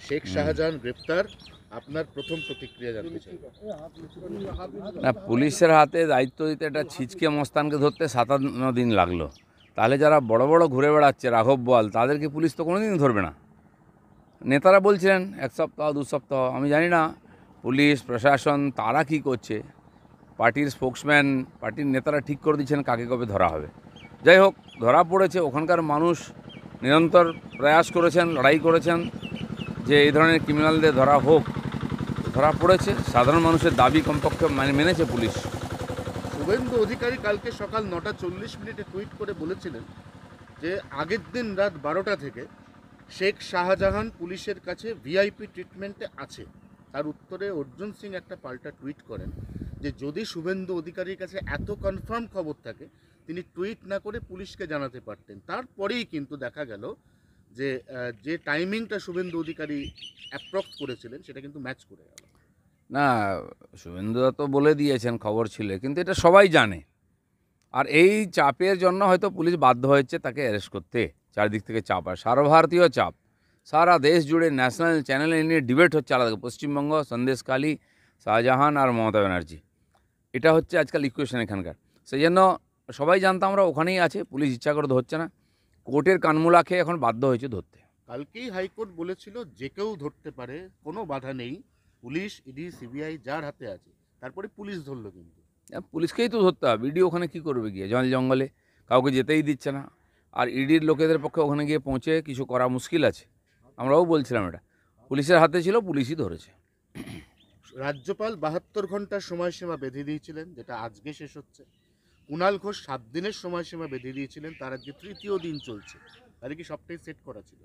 শেখ শাহজাহান গ্রেপ্তার, আপনার প্রথম প্রতিক্রিয়া জানতে চাই। না, পুলিশের হাতে দায়িত্ব দিতে একটা ছিচকে মস্তানকে ধরতে 57 দিন লাগলো, তাহলে যারা বড় বড় ঘুরে বেড়াচ্ছে রাঘব বোয়াল, তাদেরকে পুলিশ তো কোনোদিন ধরবে না। নেতারা বলছিলেন 1 সপ্তাহ 2 সপ্তাহ, আমি জানি না পুলিশ প্রশাসন তারা কি করছে। পার্টির স্পোক্সম্যান, পার্টির নেতারা ঠিক করে দিচ্ছেন কাকে কবে ধরা হবে। যাই হোক, ধরা পড়েছে। ওখানকার মানুষ নিরন্তর প্রয়াস করেছেন, লড়াই করেছেন যে এই ধরনের ক্রিমিনালদের ধরা হোক। ধরা পড়েছে, সাধারণ মানুষের দাবি কমপক্ষে মেনেছে পুলিশ। শুভেন্দু অধিকারী কালকে সকাল 9:40 টুইট করে বলেছিলেন যে আগের দিন রাত 12টা থেকে শেখ শাহজাহান পুলিশের কাছে ভিআইপি ট্রিটমেন্টে আছে। তার উত্তরে অর্জুন সিং একটা পাল্টা টুইট করেন যে যদি শুভেন্দু অধিকারীর কাছে এত কনফার্ম খবর থাকে তিনি টুইট না করে পুলিশকে জানাতে পারতেন। তারপরেই কিন্তু দেখা গেল যে যে টাইমিংটা শুভেন্দু অধিকারী অ্যাপ্রক্স করেছিলেন সেটা কিন্তু ম্যাচ করে গেল। না, শুভেন্দুদা তো বলে দিয়েছেন খবর ছিল, কিন্তু এটা সবাই জানে। আর এই চাপের জন্য হয়তো পুলিশ বাধ্য হয়েছে তাকে অ্যারেস্ট করতে। চারদিক থেকে চাপ, আর সর্বভারতীয় চাপ, সারা দেশ জুড়ে ন্যাশনাল চ্যানেলে নিয়ে ডিবেট হচ্ছে আলাদা। পশ্চিমবঙ্গ, সন্দেশখালী, শাহজাহান আর মমতা ব্যানার্জি, এটা হচ্ছে আজকাল ইকুয়েশন এখানকার। সেই জন্য সবাই জানতাম আমরা ওখানেই আছে, পুলিশ ইচ্ছা করে ধরছে না, কোর্টের কানমূলা খেয়ে এখন বাধ্য হয়েছে ধরতে। কালকেই হাইকোর্ট বলেছিল যে কেউ ধরতে পারে, কোনো বাধা নেই, পুলিশ, ইডি, সিবিআই যার হাতে আছে। তারপরে পুলিশ ধরলো, কিন্তু পুলিশকেই তো ধরতে হবে। ইডি ওখানে কী করবে গিয়ে? জঙ্গলে কাউকে যেতেই দিচ্ছে না। আর ইডির লোকেদের পক্ষে ওখানে গিয়ে পৌঁছে কিছু করা মুশকিল আছে। আমরাও বলছিলাম এটা পুলিশের হাতে ছিল, পুলিশই ধরেছে। রাজ্যপাল 72 ঘন্টার সময়সীমা বেঁধে দিয়েছিলেন, যেটা আজকে শেষ হচ্ছে। কুণাল ঘোষ 7 দিনের সময়সীমা বেঁধে দিয়েছিলেন, তার আজকে 3য় দিন চলছে। তাহলে কি সবটাই সেট করা ছিল?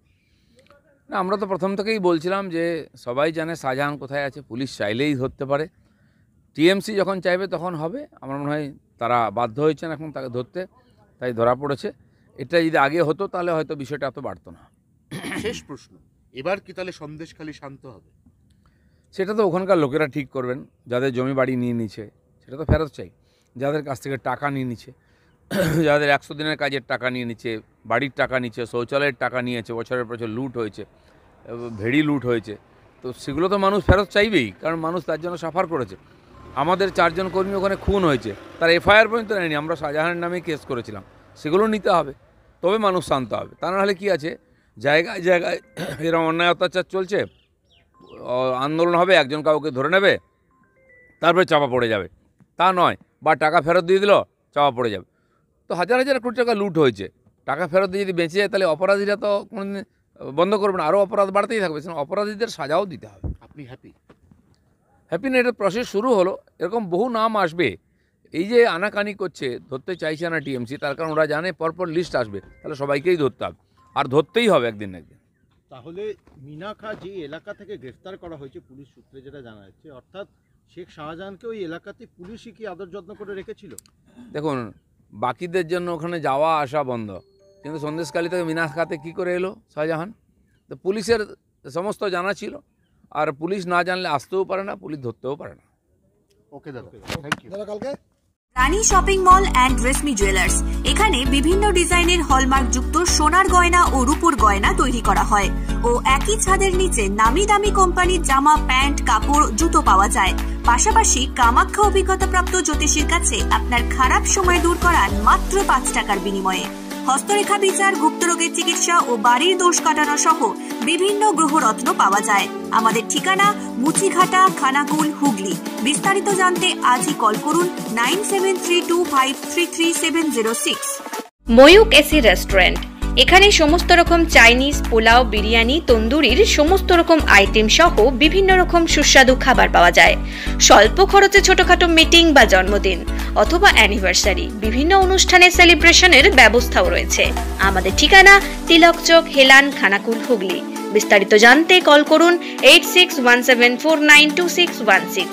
না, আমরা তো প্রথম থেকেই বলছিলাম যে সবাই জানে শাহজাহান কোথায় আছে, পুলিশ চাইলেই ধরতে পারে। টিএমসি যখন চাইবে তখন হবে। আমার মনে হয় তারা বাধ্য হয়েছেন এখন তাকে ধরতে, তাই ধরা পড়েছে। এটা যদি আগে হতো তাহলে হয়তো বিষয়টা এত বাড়তো না। শেষ প্রশ্ন, এবার কি তাহলে সন্দেশখালী শান্ত হবে? সেটা তো ওখানকার লোকেরা ঠিক করবেন। যাদের জমি বাড়ি নিয়ে নিচ্ছে সেটা তো ফেরত চাই। যাদের কাছ থেকে টাকা নিয়ে নিচ্ছে, যাদের 100 দিনের কাজের টাকা নিয়ে নিচ্ছে, বাড়ির টাকা নিচ্ছে, শৌচালয়ের টাকা নিয়েছে, বছরের বছর লুট হয়েছে, ভেড়ি লুট হয়েছে, তো সেগুলো তো মানুষ ফেরত চাইবেই, কারণ মানুষ তার জন্য সাফার করেছে। আমাদের 4 জন কর্মী ওখানে খুন হয়েছে, তার এফআইআর পর্যন্ত নেয়নি, আমরা শাহজাহানের নামে কেস করেছিলাম। সেগুলো নিতে হবে, তবে মানুষ শান্ত হবে। তা নাহলে কী আছে, জায়গায় জায়গায় এরকম অন্যায় অত্যাচার চলছে, আন্দোলন হবে, একজন কাউকে ধরে নেবে, তারপরে চাপা পড়ে যাবে, তা নয়। বা টাকা ফেরত দিয়ে দিল, চাপা পড়ে যাবে। তো হাজার হাজার কোটি টাকা লুট হয়েছে, টাকা ফেরত দিয়ে যদি বেঁচে যায় তাহলে অপরাধীরা তো কোনোদিন বন্ধ করবে না, আরও অপরাধ বাড়তেই থাকবে। অপরাধীদের সাজাও দিতে হবে। আপনি হ্যাপি? হ্যাপি না, এটা প্রসেস শুরু হলো, এরকম বহু নাম আসবে। এই যে আনাকানি করছে, ধরতে চাইছে না টিএমসি, তার কারণ ওরা জানে পরপর লিস্ট আসবে, তাহলে সবাইকেই ধরতে হবে, আর ধরতেই হবে একদিন না একদিন। তাহলে মিনাখা যে এলাকা থেকে গ্রেফতার করা হয়েছে পুলিশ সূত্রে যেটা জানা যাচ্ছে, অর্থাৎ শেখ শাহজাহানকে ওই এলাকাতে পুলিশই কি আদর যত্ন করে রেখেছিল? দেখুন, বাকিদের জন্য ওখানে যাওয়া আসা বন্ধ, কিন্তু সন্দেশখালী থেকে মিনাখাতে কী করে এলো শাহজাহান? তো পুলিশের সমস্ত জানা ছিল, আর পুলিশ না জানলে আসতেও পারে না, পুলিশ ধরতেও পারে না। ওকে দাদা, thank you. Rani shopping mall and Reshmi jewellers, এখানে বিভিন্ন ডিজাইনের হলমার্ক যুক্ত সোনার গয়না ও রূপোর গয়না তৈরি করা হয় ও একই ছাদের নিচে নামি দামি কোম্পানির জামা, প্যান্ট, কাপড়, জুতো পাওয়া যায়। পাশাপাশি কামাখ্যা অভিজ্ঞতাপ্রাপ্ত জ্যোতিষীর কাছে আপনার খারাপ সময় দূর করার মাত্র 5 টাকার বিনিময়ে হস্তরেখা বিচার, গুপ্তরোগের চিকিৎসা ও বাড়ির দোষ কাটানো সহ বিভিন্ন গ্রহরত্ন পাওয়া যায়। আমাদের ঠিকানা মুচিঘাটা, খানাকুল, হুগলি। বিস্তারিত জানতে আজই কল করুন 9732533706। ময়ূক এসি রেস্টুরেন্ট, এখানে সমস্ত রকম চাইনিজ, পোলাও, বিরিয়ানি, তন্দুরির সমস্ত রকম আইটেম সহ বিভিন্ন রকম সুস্বাদু খাবার পাওয়া যায়। স্বল্প খরচে ছোটখাটো মিটিং বা জন্মদিন অথবা অ্যানিভার্সারি, বিভিন্ন অনুষ্ঠানের সেলিব্রেশনের ব্যবস্থাও রয়েছে। আমাদের ঠিকানা তিলক চক, হেলান, খানাকুল, হুগলি। বিস্তারিত জানতে কল করুন 8617492616।